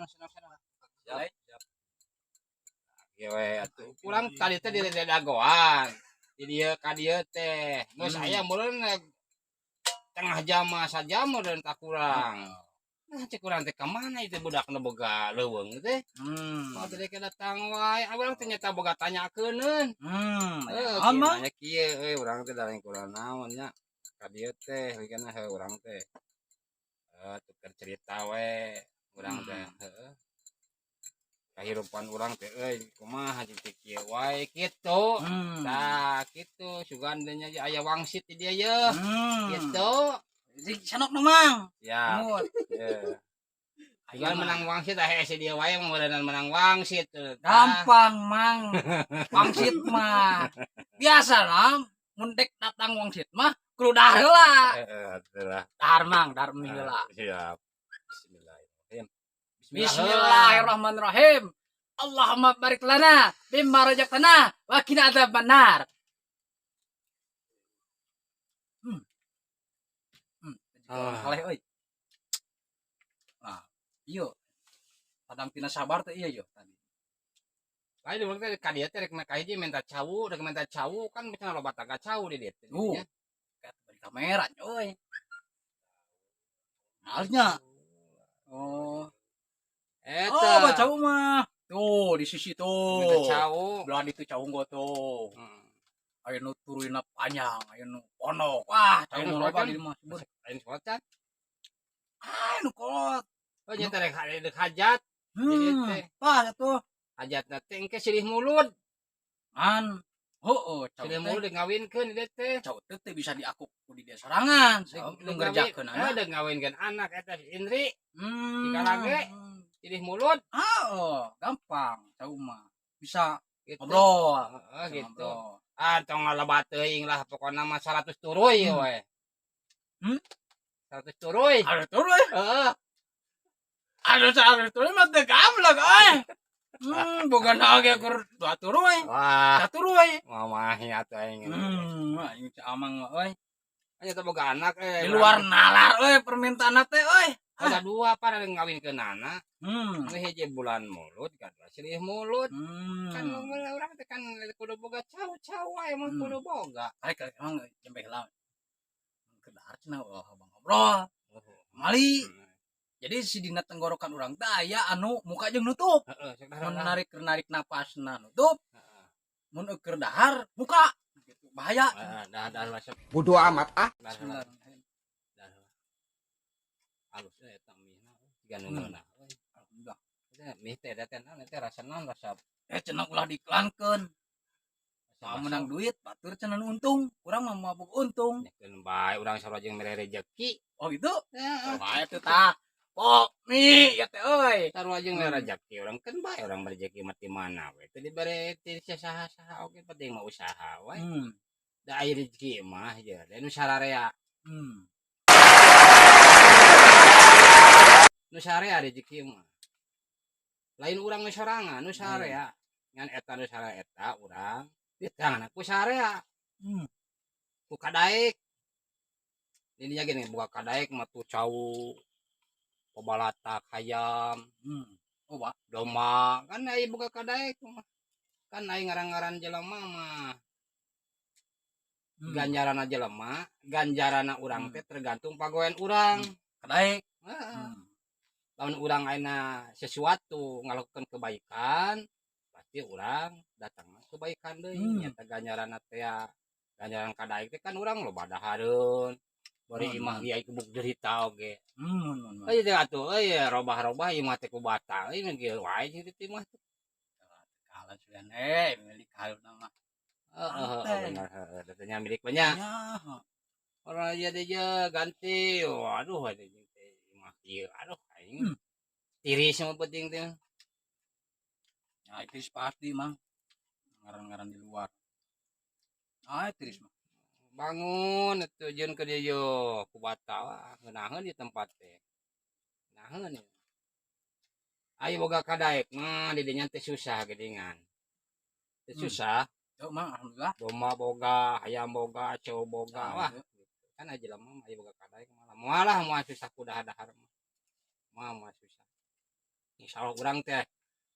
senang-senang. Siap. Gewe atuh. Pulang tadi teh di dagoan. Di dieu ka dieu teh. Geus aya meureun tengah jam sajam dan tak kurang. Nah, cek urang teh ka mana itu budakna boga leuweung teh. Mau teh datang wae. Urang ternyata boga tanyakeun. Naon mah? Nya kieu urang teh dareng kurang naon nya. Ka dieu teh kana urang teh. Tuker cerita we urang teh heeh. Kahirupan urang teh kumaha cik kieu wae kitu. Tah kitu sugan nya aya wangsit di dieu ye. Kitu. Sanok nu mang. Ya. Heeh. Sugan menang wangsit si dia wae meureunna menang wangsit. Gampang mang. Wangsit mah. Biasana mun dek datang wangsit mah kudu dahar heula. Heeh, atuh. Dahar mang, dahar heula. Siap. Bismillahirrahmanirrahim. Allahumma barik lana bimma razaqtana wa qina adzaban nar. Kaleh euy. Nah, ieu. Padang tina sabar teh ieu yo tadi. Lain urang teh ka dieu teh rek hiji minta cawu, rek minta cawu kan bisa loba taga cawu di dieu teh. Kayak bari kamera euy. Halnya. Eta. Cawu mah. Tuh di sisi tuh. Minta cawu. Belah ditu cawu gua tuh. Aya nu turunna panjang, aya nu pondok. Wah, cawu loba di mah. Lain socan. Nu kolot. Oh nya teh rek hajat. Pas atuh. Hajatna teh engke silih mulut. An. Heueuh, silih mulut ngawinkeun di dieu teh. Cawu teh bisa diakuk ku di dieu sorangan. Nu ngerjakeun anak. Ada ngawinkeun anak eta si Indri. Dikalage silih mulut. Gampang cawu mah. Bisa gitu. Ngobrol. Gitu. Tong ngalebat teuing lah pokona mah 100 turuy we. 100 turuy. 100 turuy? Heeh. 100 turuy mah teu gablek euy. Boga naage keur 2 turuy. Wah. 1 turuy. Mamahi atuh aing. Aing amang mah euy. Anya teh boga anak Di luar nalar euy permintaanna teh euy. Ada 2 apa ada ngawinkeun anak. Nu hiji bulan mulut, kadua silih mulut. Kan urang teh kan kudu boga cawu-cawu wae mah kudu boga. Rek emang jembe heula. Kedahar cenah abang ngobrol. Mali. Jadi si dina tenggorokan urang teh aya anu muka jeung nutup. Mun narik napasna nutup. Mun keur dahar buka. Gitu. Bahaya. Dahar masuk. Bodoh amat ah. Alus eta mihna jiga neungeuna. Alhamdulillah. Mih teh da teh rasa naon rasa cenah ulah diiklankeun. Menang duit batur cenah untung. Urang mah mabuk untung. Nyekeun bae urang sarua jeung mere rezeki. Oh gitu? Heeh. Bae teh tah. Pok mi ya teh euy. Sarua jeung mere rezeki urang kan bae urang rezeki mah ti mana we. Teu dibere ti saha-saha oge penting mah usaha we. Da aya rezeki mah je, da nu sararea. Nu sarea rezeki mah. Lain urang nu sorangan, nu sarea. Ngan eta nu sarea eta urang ditangana ku sarea. Ku kadaek. Ini nya gini buka kadaek mah tu cawu. Pabalatak hayam. Domba kan aya buka kadaek mah. Kan aya ngaran-ngaran jelema mah. Ganjaranna jelema, ganjaranna urang teh tergantung pagoen urang. Kadaek. Lamun urang ayeuna sesuatu ngalakukeun kebaikan, pasti urang datang kebaikan deui. Nya teh ganjaranna teh ganjaran kadaek teh kan urang loba dahareun. Bari imah ieu kubuk derita oge. Euy teh atuh euy robah-robah ieu mah teh ku batang. Ieu mah kieu wae teh mah. Kalah sugan milik haluna mah. Benar, datanya milik banyak. Orang aja dia ganti, waduh, ada mah ieu, aduh, aing tiris mah penting teh. Ya tiris pasti mang, ngaran-ngaran di luar. Tiris mah. Bangun, tujuan ke dia ku bata, ngeunaheun di tempat teh. Ngeunaheun ya. Ayo boga kadaek mah di dinya teh susah geuningan. Teh susah. Mang alhamdulillah. Domba boga, ayam boga, cowok boga, wah. Kan aja lama ayo boga kadaek malah. Malah mau susah ku dahar-dahar mah. Mah susah. insyaallah urang teh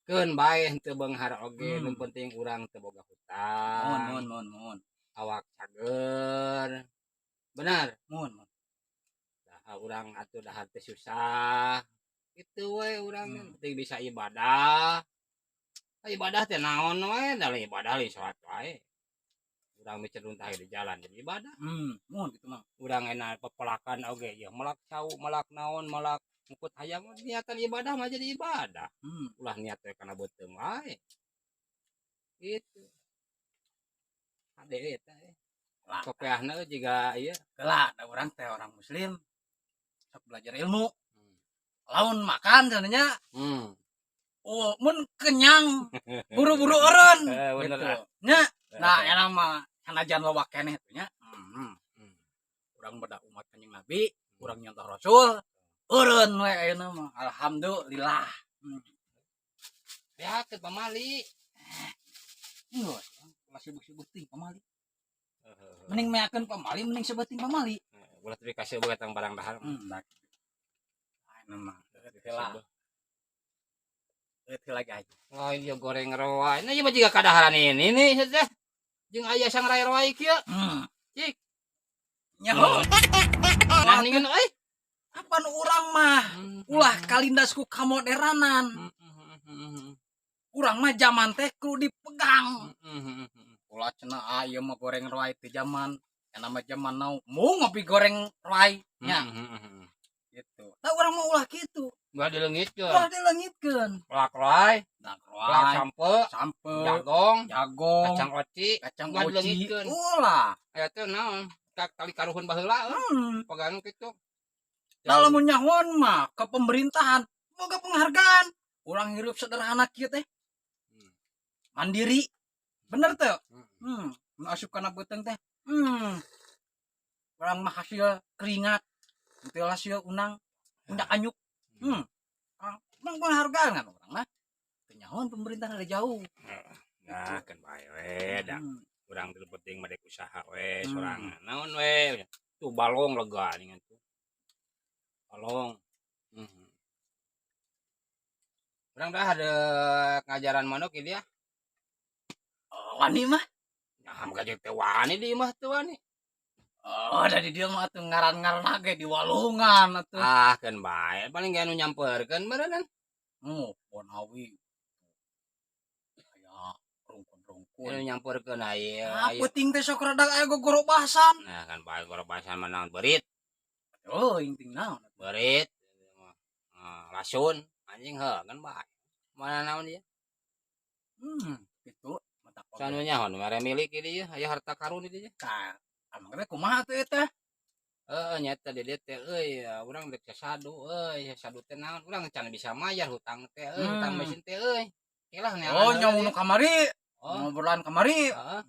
keun bae henteu beunghar oge nu Hmm. penting urang teu boga hutang Mun. awak cager benar Mun. nah urang atuh dahar teh susah itu we urang penting bisa ibadah teh naon we da ibadah li salat wae urang micerun tah di jalan jadi ibadah Mun gitu mah. urang enak pepelakan oge ya melak cau melak naon melak ngukut hayang niatan ibadah mah jadi ibadah ulah niat we kana beuteung wae gitu ade eta Lah, kopiahna jiga ieu geula da urang teh orang muslim sok belajar ilmu. Laun makan cenanya mun kenyang buru-buru eureun bener gitu. Nya, nah eta mah sanajan loba keneh tuh nya. Urang beda umat Kanjeng Nabi, urang nyontoh Rasul, eureun we ayeuna mah. Alhamdulillah. ya ke pamali Geus, ulah sibuk-sibuk ting pamali. Mending meakeun pamali, mending sebuting pamali. ulah teu dikasih beut tang barang dahar Dah. Ayeuna mah teu lagi aja. oh ini goreng roa ini mah jiga kadaharan ini nih teh jeung aya sangrai roa kieu cik Nyaho. nah ningeun euy Apa nu urang mah ulah kalindasku kamoderanan. Urang mah zaman teh kudu dipegang. Ulah cenah ieu mah goreng roai teh zaman. Kana mah zaman now mau ngopi goreng roai nya. Gitu. Tah urang mah ulah kitu. ulah dileungitkeun Ulah dileungitkeun. kolak roai Dak kolak roai, sampe jagong kacang oci kacang ulah oci. dileungitkeun Ulah. aya teh naon kali karuhun baheula pegang kitu Kalau menyahon mah ke pemerintahan boga penghargaan. Urang hirup sederhana kieu teh. Mandiri. Bener teh. Nu asup kana beuteung teh. Urang mah hasil keringat. Teu hasil unang undak anyuk. Urang penghargaan kan urang mah. Teu nyahoan pemerintahan ada jauh. nah kan bae we da urang teu penting mah dek usaha we sorangan naon we tuh balong lega ningan tuh balong urang dah ada ngajaran manuk ieu dia Wani mah. nah muga jeung teh wani di mah teu wani Dari dia mah tuh ngaran-ngaran ge di walungan atuh. kan bae paling ge anu nyamperkeun beuneuran Pohon awi. Aya rungkun-rungkun. anu nyamperkeun aya Penting teh sok rada aya gogorobasan. nah kan bae gorobasan mah naon beurit Inting naon? beurit lasun anjing heuh kan bae mana naon ieu Gitu. sanu nyaho nu mere milik ieu dieu aya harta karun di dieu Tah, amang teh kumaha tuh teh? nyata di dieu teh euy urang rek sasadu euy sasadu teh naon urang can bisa mayar hutang teh euy hutang mesin teh euy ilah Nya nu kamari. oh Ngobrolan kamari. heeh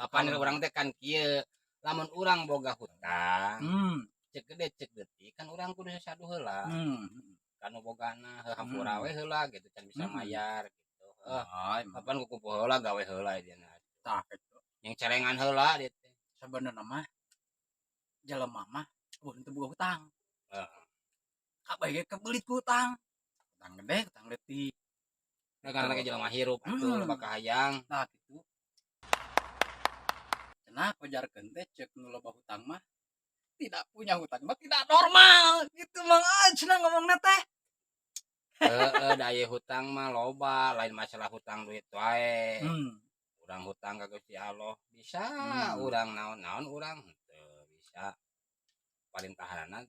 Apaan urang teh kan kieu lamun urang boga hutang cek gede cek detik kan urang kudu sasadu heula kanu bogana hampura we heula gitu can bisa mayar gitu kapan kukumpul heula gawe heula dia Tah, gitu. yang cerengan heula dia teh Sebenarnya mah jelema mah teu boga hutang. Kabeh kebelit ku hutang. Hutang gede, hutang leutik. karena lagi jelema hirup atuh loba kahayang Nah, gitu. Cenah pajarkeun teh ceuk nu loba hutang mah tidak punya hutang mah tidak normal. Gitu mang cenah ngomongna teh. da aya hutang mah loba lain masalah hutang duit wae urang hutang ka Gusti Allah bisa urang naon-naon urang teu bisa parintahanna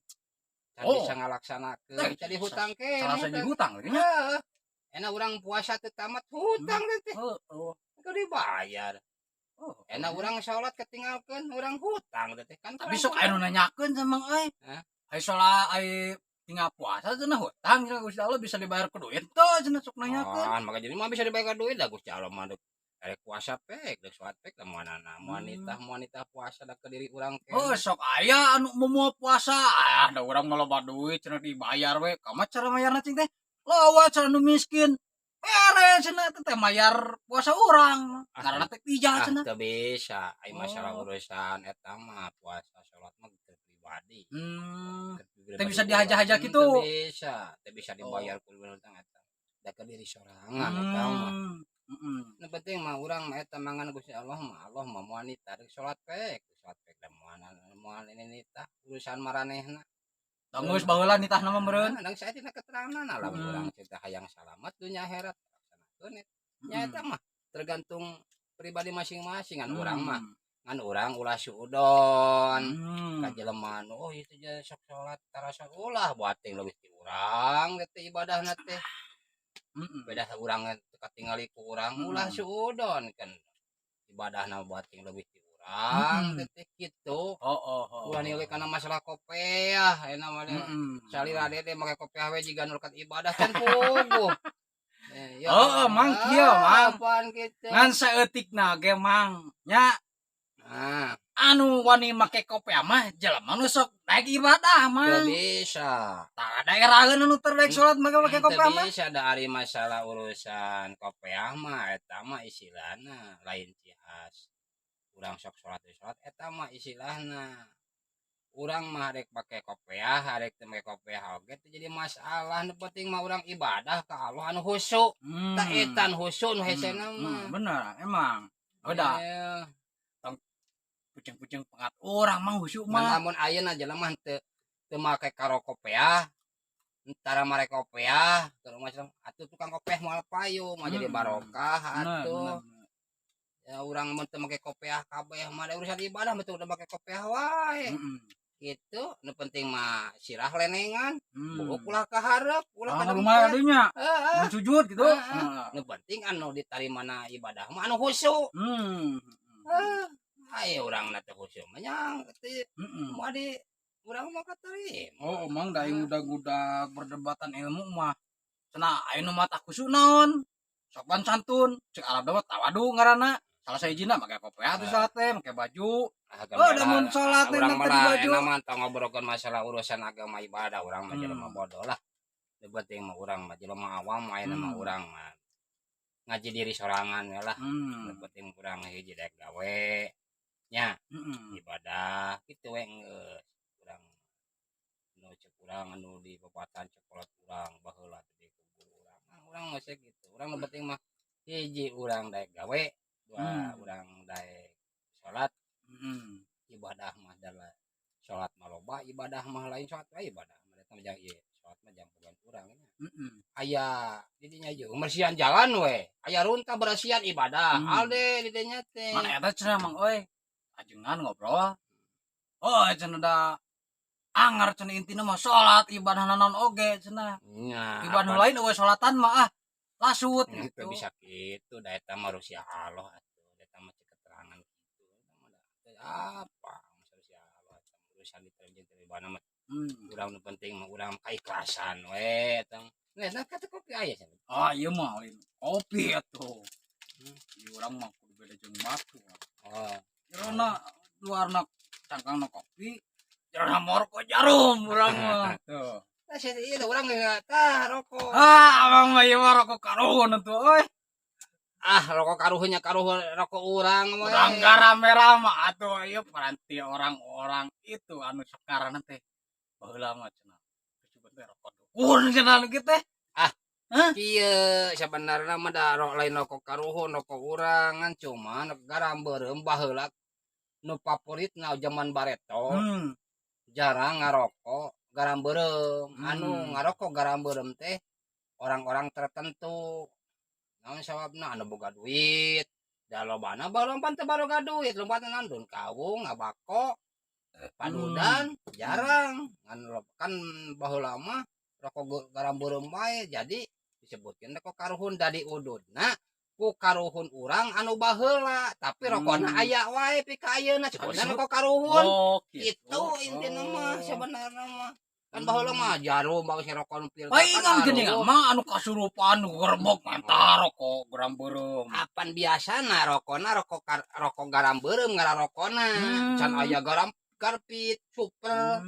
can bisa ngalaksanakeun jadi hutang ke Salah jadi hutang lagi nya. heeh enak urang puasa teu tamat hutang teh kudu dibayar enak urang salat ketinggalkeun urang hutang teh kan Tapi sok aya nu nanyakeun sama euy. Ai salat ai tinggal puasa cenah hutang cenah Gusti Allah bisa dibayar ku duit teu cenah sok nanyakeun. maka jadi mah bisa dibayar duit da Gusti Allah mah rek puasa pek deuk salat pek lamunana wanita puasa da ke diri urang teh Sok aya anu momo puasa da urang mah loba duit cenah dibayar we. Kama cara mayarna cing teh? Lawa cara nu miskin. Beres cenah teh mayar puasa urang. Karena teh pijah cenah. teu bisa ai masalah urusan eta mah puasa salat mah teu pribadi. Teu bisa dihaja-haja gitu. Teu bisa dibayar ku urang eta. Da ke diri sorangan eta mah. Nu penting mah urang mah eta mangan Gusti Allah mah moal nita rek salat pek da moal ini tah urusan maranehna. Tanggus baheula nitahna mah meureun. Nang sae dina keterangan lamun urang cinta hayang salamet dunya akhirat laksanakeun nya eta mah tergantung pribadi masing-masing kan urang mah ngan urang ulah suudon ka jelema oh itu je sok salat tarasa ulah buating leuwih ti urang teh ibadahna teh beda urang teu katingali ku urang ulah suudon kan ibadahna buating leuwih ti urang teh kitu ulah nilai kana masalah kopiah enak mah salira dede make kopiah we jiga nurkat ibadah can puguh mang kieu mang apaan kitu ngan saeutikna ge mang nya anu wani make kopiah mah jelema nu sok daek ibadah mah teu bisa tah daeraheun anu terdaek salat make kopiah mah teu bisa da ari masalah urusan kopiah mah eta mah istilahna lain cihas urang sok salat eta mah istilahna urang mah rek pake kopiah rek teu make kopiah oge teu jadi masalah nu penting mah urang ibadah ka Allah anu khusyuk tah etan khusyuk nu hesena mah bener emang udah pucing-pucing pengat orang mah khusyuk mah lamun ayeuna jelema teu make karo kopiah entara marek kopiah terus macam atuh tukang kopiah moal payung mah jadi barokah atuh ya urang mun teu make kopiah kabeh mah urusan ibadah betul udah make kopiah wae gitu nu penting mah sirah lenengan buuk ulah kaharep ulah ka rumah adunya sujud gitu nu penting anu ditarimana ibadah mah anu khusyuk ayo urang na teh khusyuk mah nya moal di urang mah katerima emang da udah berdebatan ilmu mah cenah ayeuna mah tah khusyuk naon sopan santun cek Arab mah tawadu ngaranna salah sahijina make kopiah teh salat teh make baju da mun salat teh urang teh baju mah mah tong ngobrolkeun masalah urusan agama ibadah urang mah jelema bodoh lah teu penting mah urang mah jelema awam ayeuna mah urang mah ngaji diri sorangan we lah teu penting urang hiji daek gawe nya ibadah kitu we geus urang nu cek urang anu di pepatan cokolot urang baheula teh di kubu urang mah sakitu urang nu penting mah hiji urang daek gawe dua urang daek salat ibadah mah adalah salat mah loba ibadah mah lain salat we ibadah mah eta mah jang ieu salat mah jang puguan urang nya aya di dinya jeung bersihan jalan we aya runtah bersihan ibadah alde di dinya teh mana eta cenah mang euy ajengan ngobrol cenah da angar cenah intina mah salat ibadah naon oge cenah ibadah lain euy salatan mah lasut gitu bisa kitu da eta mah rusia Allah atuh eta mah keterangan kitu apa masalah Allah urusan diterjem dari mana mah urang nu penting mah urang kaikhlasan we eta nah kata kopi aya cenah ieu mah kopi atuh ieu urang mah kudu beda jeung batu jerona luarna cangkangna kopi jerona morko jarum urang mah tuh ieu urang geus tah rokok abang mah ieu mah rokok karuhun atuh euy rokok karuhnya karuh rokok urang mah urang garam merah mah atuh ieu paranti orang-orang itu anu sekarang teh baheula mah cenah coba teh rokok dukun cenah nu kitu teh kieu sabenerna mah da lain rokok karuhun rokok urang ngan cuman garam beureum baheula nu favoritna zaman bareto jarang ngarokok garam beureum anu ngarokok garam beureum teh orang-orang tertentu naon sababna anu boga duit da lobana balompan teu baroga duit lompatna naon dun kawung ngabako padudan jarang kan baheula mah rokok garam beureum wae jadi disebutkeun rokok karuhun da diududna ku karuhun urang anu baheula tapi rokona aya wae pika ayeuna cenah rokok karuhun itu intina mah sabenerna mah kan baheula mah jarum bae rokok nu filter kan geuning mah anu kasurupan gerbok mantah rokok garam beureum apan biasana rokona rokok garam beureum ngaran rokona can aya garam karpit super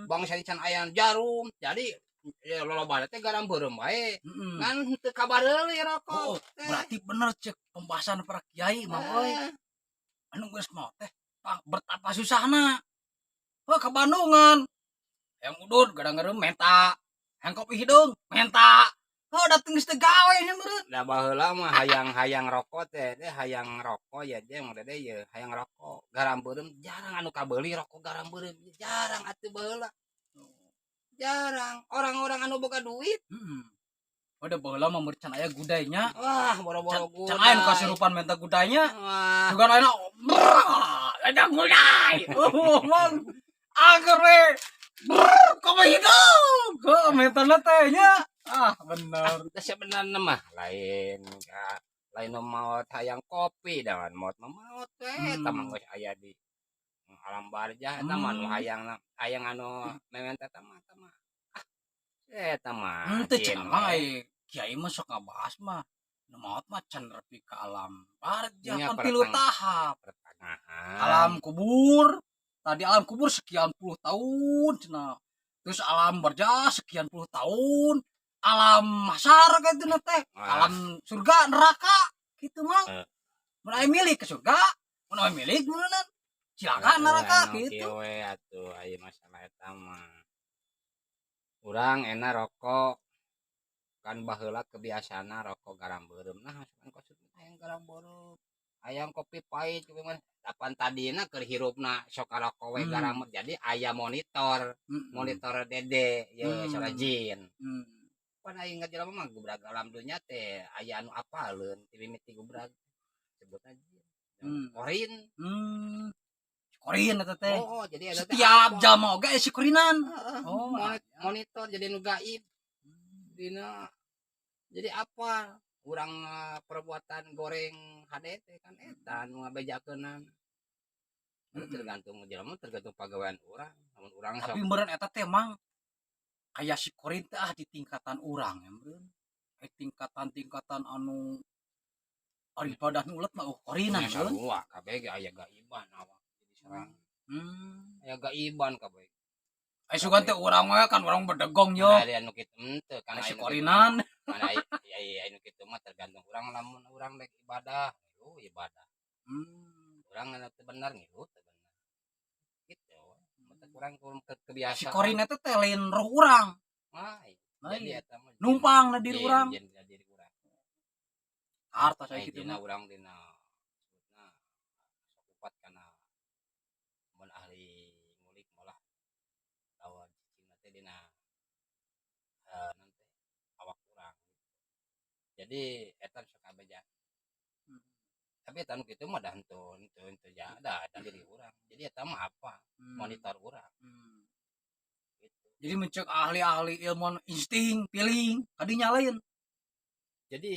bangsa can aya jarum jadi loba teh garam beureum wae ngan teu kabareuli rokok berarti bener cek pembahasan para kiai mah euy anu geus mah teh betapa susahna ke Bandungan yang udut gadang-gadang menta yang kopi hidung menta dateng geus teu gawe nya meureun Da baheula mah hayang rokok teh hayang rokok ya dia mah deh ya hayang rokok garam beureum jarang anu kabeuli rokok garam beureum jarang atuh baheula jarang orang-orang anu boga duit udah baheula mah meureun can aya gudainya wah boro-boro gudai can aya nu kasurupan menta gudainya wah juga lainnya ada gudai mang agar we kopi hidung kok menta teh nya bener da sebenarnya mah lain maot hayang kopi dan maot eta mah geus aya di alam barjah eta mah nu hayang anu mementa eta mah eta mah teu cenah kiai mah sok ngabahas mah nu maot mah can nepi ka alam barjah kan 3 tahap pertengahan alam kubur tadi alam kubur sekian puluh tahun cenah terus alam barjah sekian puluh tahun alam mahsyar gitu teh alam surga neraka gitu mah mulai milik ke surga mulai milik mana silakan neraka gitu we atuh aya masalah eta mah urang enak rokok kan baheula kebiasaana rokok garam beureum nah kan kosut hayang garam beureum hayang kopi pahit cuman kapan tadina keur hirupna sok rokok we garam jadi aya monitor dede ye sarajin pan aing ngajelema mah gubrag alam dunya teh aya anu apaleun ti mimiti gubrag sebutna korin korin eta teh oh jadi ada setiap jam oge si korinan monitor jadi nu gaib dina jadi apa urang perbuatan goreng HDT kan eta nu ngabejakeunna tergantung jelema tergantung pagawean urang lamun urang tapi meureun eta teh mang aya si korin teh di tingkatan urang ya meureun tingkatan anu ari ibadah nu ulet mah korinan meureun sarua kabeh ge aya gaiban awak jadi sarang aya gaiban kabeh ai sugan teh urang we kan urang bedegong yo aya anu kitu teu kan si korinan mana aya anu kitu mah tergantung urang lamun urang rek ibadah ibadah urang anu teu bener ngilu teu bener gitu urang kebiasaan si korin eta teh lain roh urang jadi eta mah numpang na diri urang harta saya kitu mah urang dina sebutna sokupat kana mun ahli ngulik malah lawan cicing teh dina nanti awak urang jadi eta sok kabeja tapi eta nu kitu mah dah henteu ya ada diri urang jadi eta mah apa monitor urang gitu. Jadi mencek ahli-ahli ilmu insting feeling kadinya lain jadi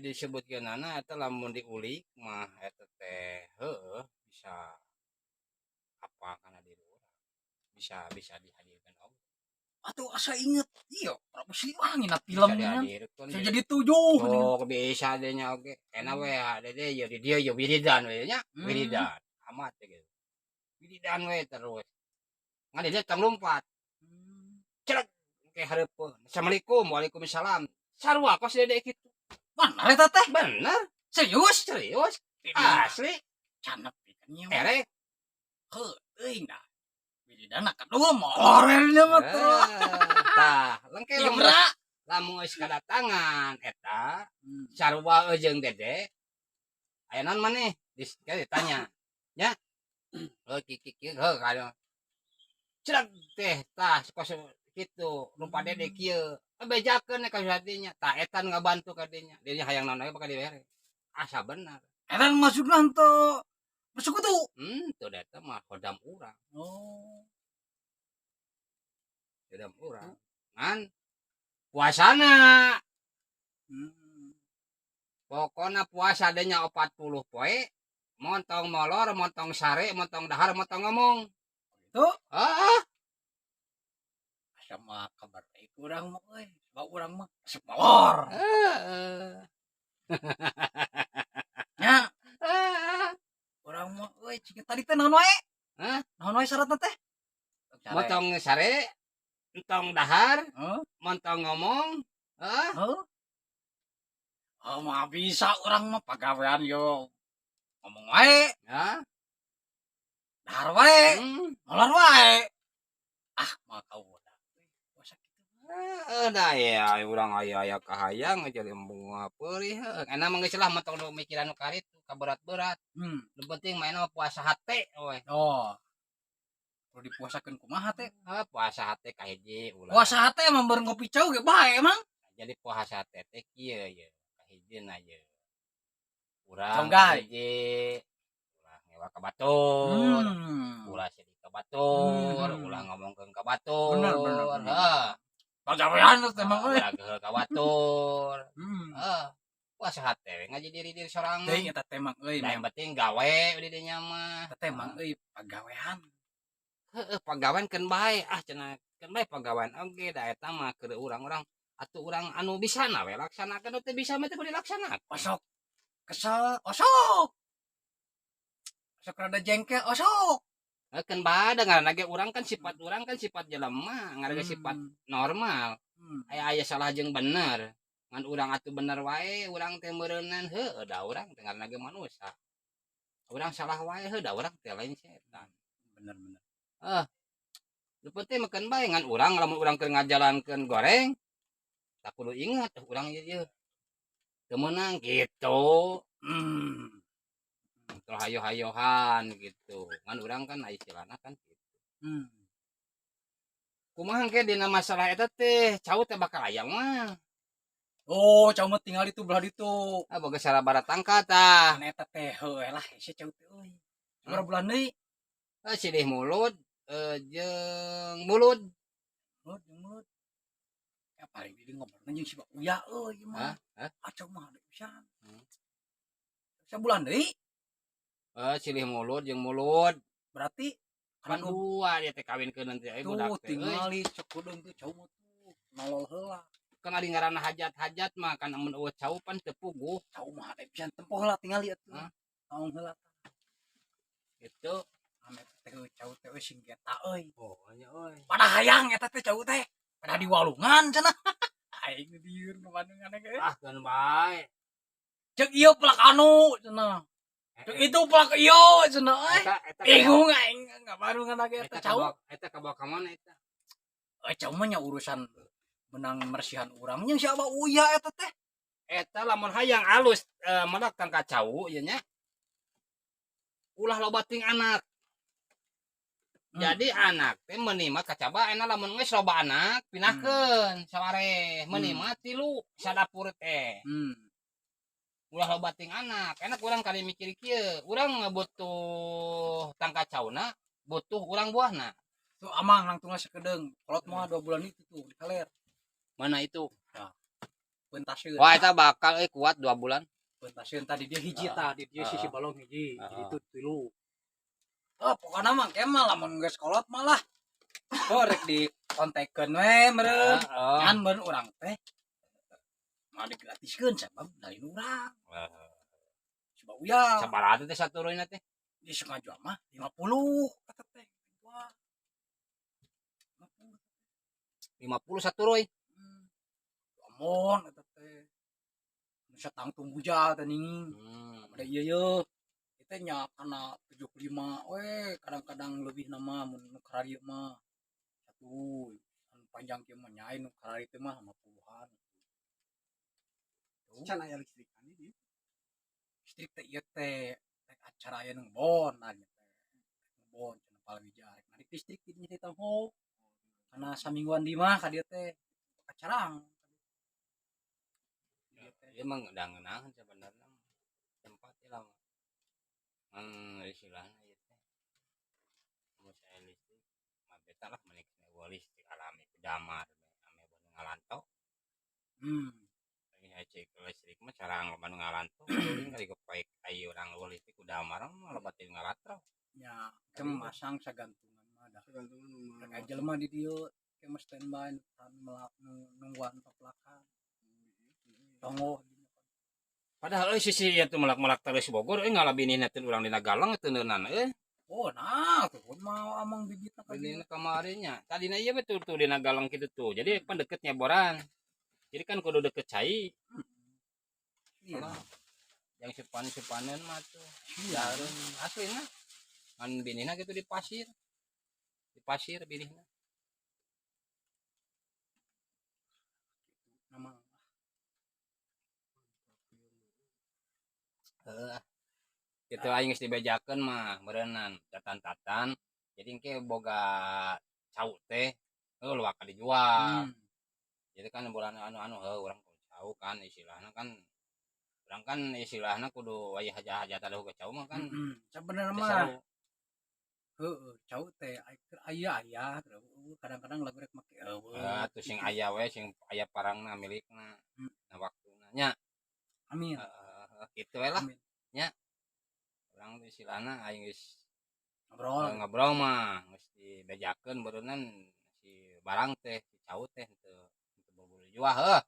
disebutkeunana eta lamun diulik mah eta teh heueuh bisa apa kana diri urang bisa dihadirkan Allah atuh asa inget iya Prabu Siliwangi na filmnya saya jadi 7 oh bisa deh nya oge enak we dede ya di dia ya wiridan we nya wiridan amat gitu wiridan we terus ngan dia tang lompat cerek ke hareupeun assalamualaikum waalaikumsalam sarua kos dede kitu mana eta teh bener serius asli canep pikannya erek heuh teuing dah wiridana kadua morelnya mah tah lengke lamun geus kadatangan eta sarua jeung dede aya naon maneh ditanya nya kiki kana cerek teh tah kos kitu rupa dede kieu bejakeun ka hatinya tah eta nu ngabantu ka dinya hayang naon we bakal dibere asa bener eta maksudna henteu bersekutu teu eta mah hodam urang hodam urang ngan puasana pokoknya puasa adanya 40 poe montong molor montong sare montong dahar montong ngomong itu sama kabar baik urang mah euy bawa urang mah asep molor nya urang mah euy cing tadi teh naon wae naon wae syaratna teh montong sare montong dahar montong ngomong mah bisa urang mah pagawean yo ngomong wae dahar wae molor wae mah kau udah puasa gitu. Dah ya urang aya kahayang aja bunga peurih enak mah geus lah mah tong mikiran nu karit kaberat-berat nu penting main mah puasa hate we Oh, perlu dipuasakeun kumaha teh? puasa hate ka hiji ulah Puasa hate emang beureung ngopi cau ge bae emang. jadi puasa hate teh kieu ye ka hijina ye urang ka Conggay. hiji ulah ngewa ka batur ulah sedih ka batur ulah ngomongkeun ka Bener. batur heuh Pagawean teh emang euy. ulah geul ka batur puasa hate we ngaji diri sorangan Teuing eta teh emang euy, yang penting gawe di dinya mah eta teh emang euy pagawean. heeh pagawean keun bae cenah keun bae pagawean oge da eta mah keur urang-urang atuh urang anu bisana we laksanakeun teh bisa mah teh dilaksanakeun Osok kesel, osok. Osok rada jengkel, osok. keun bae da ngaranna ge urang kan sifat jelema ngaranna sifat normal aya salah jeung bener ngan urang atuh bener wae urang teh meureunan heueuh da urang teh ngaranna ge manusia urang salah wae heuh da urang teh lain setan Bener. nu penting makan bae ngan urang lamun urang keur ngajalankeun goreng tak kudu ingat urang ieu teu meunang gitu terus hayo-hayohan gitu ngan urang kan istilahna kan gitu kumaha engke dina masalah eta teh cau teh bakal aya mah Oh, cau mah tinggal itu belah ditu. boga sarabara tangka tah Kan eta teh heueuh lah isi cau teh euy. Sabaraha bulan deui? sidih mulut jeung mulut Mulut. Ya paling di ngobrolna jeung si Pak Uya euy mah. Acau mah ada pisan. Sabulan deui? silih mulut jeung mulut Berarti kan dua dia teh kawinkeun nanti budak teh tingali cek kudeung teh cau mah tuh nolol heula. kan ari ngaranna hajat-hajat mah kan amun eueuh cau pan teu puguh Cau mah ada pisan tempoh heula tingali atuh. Naon heula gitu ame teh cau teh sing geta euy. oh nya euy Pada hayang eta teh cau teh. Pada di walungan cenah. Aing dieur ke Bandungan ge. keun bae Cek ieu pelak anu cenah. Cek itu pelak ieu cenah euy. Bingung aing ngabarungan lagi eta cau. Eta kabawa ka mana eta? Cau mah nya urusan menang mersihan urang nya si Abah Uya eta teh. Eta lamun hayang alus medak tangka cau ieu nya. Ulah loba ting anak. Jadi anak teh meuni mah kacaba ena lamun geus loba anak pinahkeun saware meuni mah 3 sadapur teh. Ulah loba ting anak enak urang kali mikir kieu urang butuh tangka cauna butuh urang buahna Tuh amang langtung sakedeung kolot mah 2 bulan itu tuh dikaler mana itu pentasieun wah eta bakal kuat 2 bulan pentasieun tadi dia hiji tah di dia sisi balong hiji jadi itu 3 pokokna mah kemal lamun geus kolot malah rek di kontekeun we meureun ngan mun urang teh mah digratiskeun sabab dari urang coba uya sabaraha teh satureuna teh di sengaja mah 50 kata teh 50 saturoy amon kata teh bisa tangtung buja teh ninging ada ieu kita nya kana 75 we kadang-kadang lebih nama mun karari mah satu panjang kieu mah nyain nu karari teh mah 50-an can aya listrik kan ini listrik teh ieu teh rek acara aya ngebon nanya teh ngebon cenah palawija rek narik listrik di nya teh ho karena samingguan di mah ka dieu teh acarang emang udah ngeunang sebenarnya tempat ilang istilahnya ieu teh mun saya listrik mah beta lah menik listrik alami damar ame Bandung ngalanto cek listrik mah cara Bandung ngalanto kuring kali kepaek ayo urang listrik udah marang malah batin ngalatro nya kem masang sagantungan mah dah sagantungan rek jelema di dieu ke mah standby nungguan paplakan tonggo padahal sisi ieu teh melak-melak terus Bogor ngalabinina teh urang dina galang teu neunan oh nah tuh mau amang bibitna ka dina kamarinya tadina ieu betul tuh dina galang kitu tuh jadi pan deketnya boran jadi kan kudu deket cai iya yang sepan-sepanen mah tuh jarum aslina kan binina gitu di pasir binina Gitu aing geus dibejakeun mah beureunan tatan-tatan. Jadi engke boga cau teh lu bakal dijual. Jadi kan bulan anu urang kudu cau kan istilahna kan urang kan istilahna kudu aya hajat-hajatan ke cau mah kan Sebenarnya mah cau teh aya kadang-kadang lagu rek make atuh sing aya we sing aya parangna milikna na waktuna nya amin kitu we lah amin nya urang istilahna aing geus ngobrol ngobrol mah geus dibejakeun beureunan si barang teh si cau teh teu berburu jual heuh